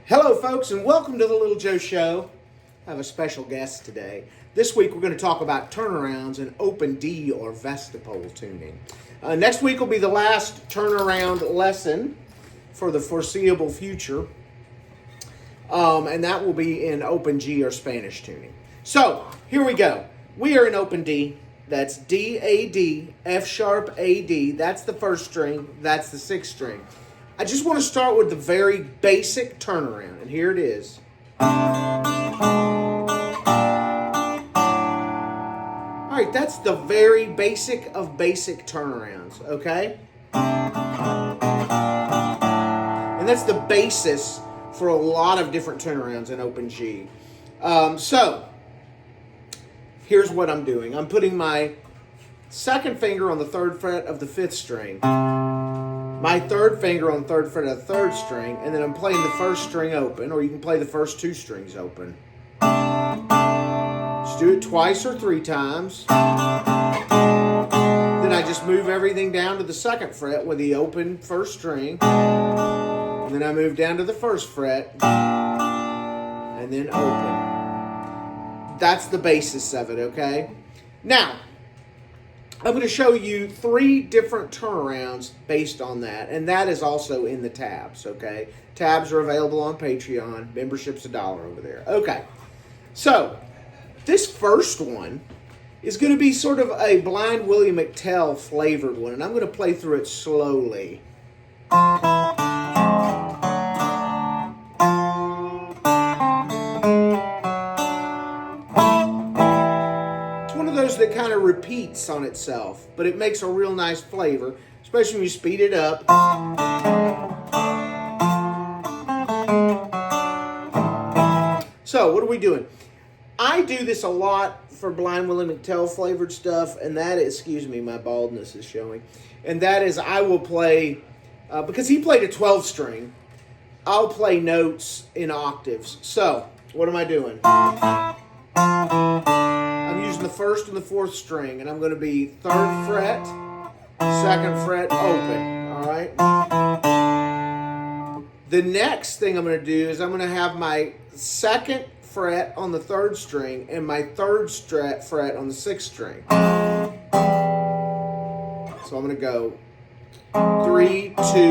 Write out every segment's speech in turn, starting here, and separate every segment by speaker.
Speaker 1: Hello folks, and welcome to the Little Joe Show. I have a special guest today. This week we're going to talk about turnarounds and open D or Vestipole tuning. Next week will be the last turnaround lesson for the foreseeable future. And that will be in open G or Spanish tuning. So, here we go. We are in open D. That's D, A, D, F sharp, A, D. That's the first string. That's the sixth string. I just want to start with the very basic turnaround, and here it is. All right, that's the very basic of basic turnarounds, okay? And that's the basis for a lot of different turnarounds in open G. So, here's what I'm doing. I'm putting my second finger on the third fret of the fifth string, my third finger on the third fret of the third string, and then I'm playing the first string open, or you can play the first two strings open. Just do it twice or three times. Then I just move everything down to the second fret with the open first string. And then I move down to the first fret, and then open. That's the basis of it, okay? Now, I'm going to show you three different turnarounds based on that, and that is also in the tabs, okay? Tabs are available on Patreon. Membership's $1 over there. Okay, so this first one is going to be sort of a Blind Willie McTell flavored one, and I'm going to play through it slowly. That kind of repeats on itself, but it makes a real nice flavor, especially when you speed it up. So, what are we doing? I do this a lot for Blind Willie McTell flavored stuff, and that is, excuse me, my baldness is showing, and that is I will play, because he played a 12 string, I'll play notes in octaves. So, what am I doing? I'm using the first and the fourth string, and I'm going to be third fret, second fret, open, all right? The next thing I'm going to do is I'm going to have my second fret on the third string and my third fret on the sixth string. So I'm going to go 3, 2,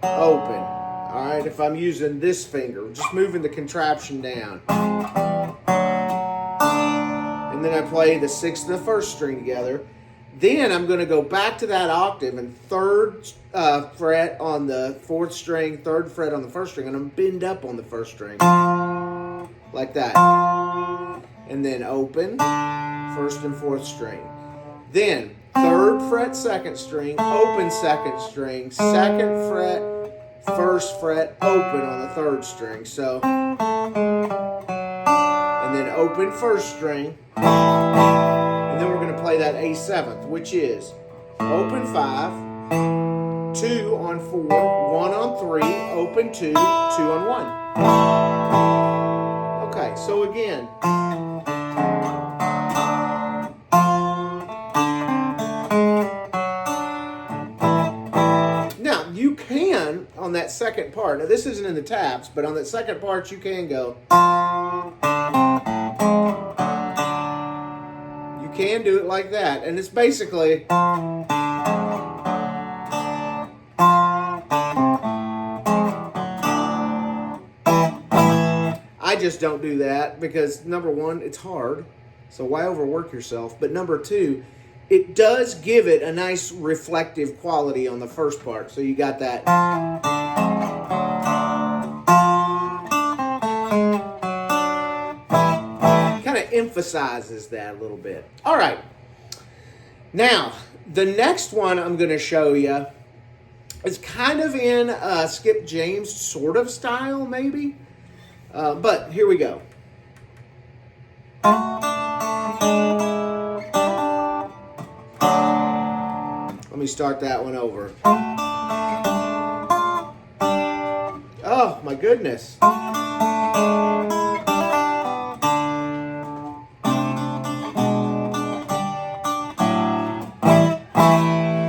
Speaker 1: open, all right? If I'm using this finger, just moving the contraption down. And then I play the sixth and the first string together. Then I'm going to go back to that octave and third fret on the fourth string, third fret on the first string, and I'm bend up on the first string. Like that. And then open, first and fourth string. Then third fret, second string, open second string, second fret, first fret, open on the third string. So, and then open first string. And then we're going to play that A7th, which is open 5, 2 on 4, 1 on 3, open 2, 2 on 1. Okay, so again. Now, you can, on that second part, now this isn't in the tabs, but on that second part you can go. Can do it like that, and it's basically I just don't do that because number one, it's hard, so why overwork yourself? But number two, it does give it a nice reflective quality on the first part, so you got that. Emphasizes that a little bit. All right. Now, the next one I'm going to show you is kind of in Skip James sort of style, maybe. But here we go. Let me start that one over. Oh, my goodness.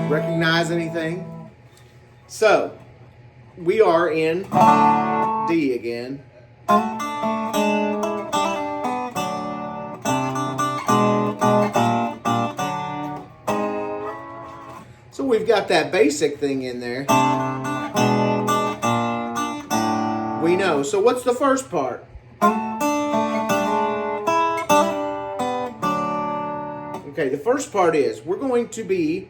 Speaker 1: Recognize anything? So, we are in D again. So we've got that basic thing in there. We know. So what's the first part? Okay, the first part is we're going to be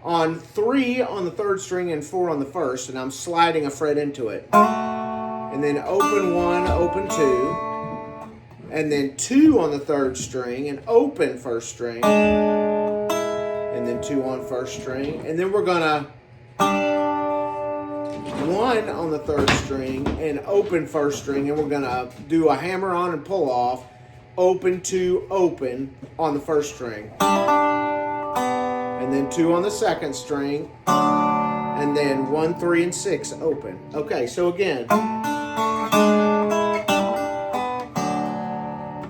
Speaker 1: on 3 on the 3rd string and 4 on the 1st, and I'm sliding a fret into it. And then open 1, open 2, and then 2 on the 3rd string and open 1st string, and then 2 on 1st string, and then we're gonna 1 on the 3rd string and open 1st string, and we're gonna do a hammer on and pull off, open 2, open on the 1st string, and then 2 on the 2nd string, and then 1, 3, and 6 open. Okay, so again,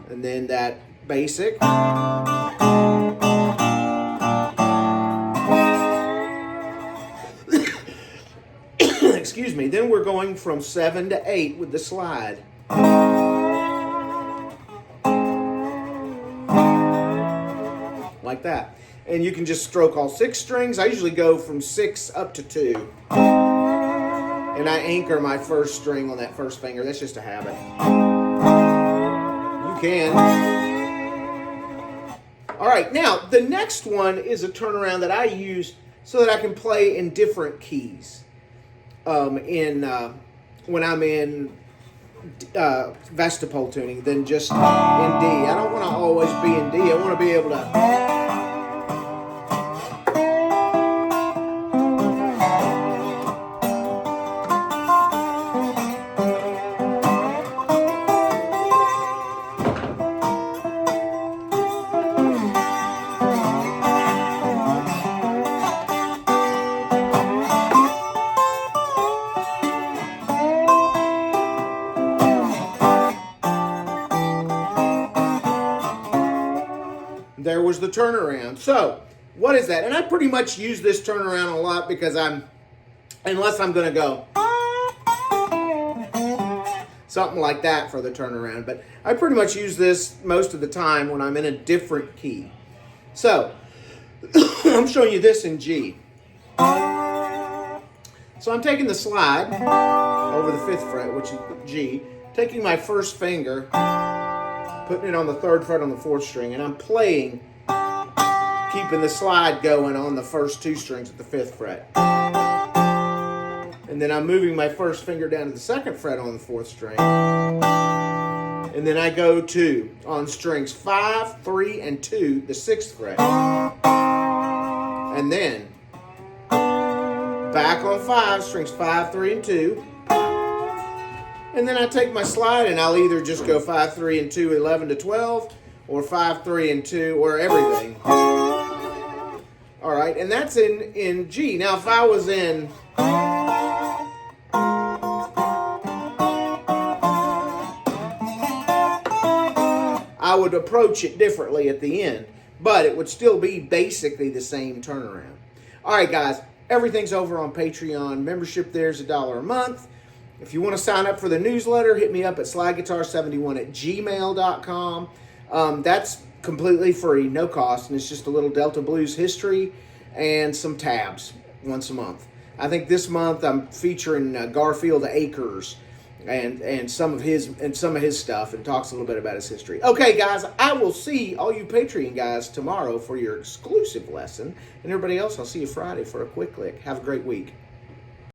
Speaker 1: and then that basic. Excuse me. Then we're going from 7 to 8 with the slide. Like that. And you can just stroke all 6 strings. I usually go from 6 up to 2. And I anchor my 1st string on that 1st finger. That's just a habit. You can. All right, now the next one is a turnaround that I use so that I can play in different keys. When I'm in Vestipole tuning than just in D. I don't want to always be in D. I want to be able to. There was the turnaround. So, what is that? And I pretty much use this turnaround a lot because unless I'm going to go something like that for the turnaround. But I pretty much use this most of the time when I'm in a different key. So, I'm showing you this in G. So I'm taking the slide over the 5th fret, which is G, taking my 1st finger, putting it on the 3rd fret on the 4th string, and I'm playing, keeping the slide going on the first 2 strings at the 5th fret. And then I'm moving my 1st finger down to the 2nd fret on the 4th string. And then I go to, on strings 5, 3, and 2, the 6th fret. And then back on 5, strings 5, 3, and 2. And then I take my slide and I'll either just go 5, 3, and 2, 11 to 12, or 5, 3, and 2, or everything. All right, and that's in G. Now, if I was in I would approach it differently at the end, but it would still be basically the same turnaround. All right, guys, everything's over on Patreon. Membership there's $1 a month. If you want to sign up for the newsletter, hit me up at slideguitar71@gmail.com. That's completely free, no cost, and it's just a little Delta Blues history and some tabs once a month. I think this month I'm featuring Garfield Acres and some of his stuff, and talks a little bit about his history. Okay, guys, I will see all you Patreon guys tomorrow for your exclusive lesson, and everybody else, I'll see you Friday for a quick lick. Have a great week.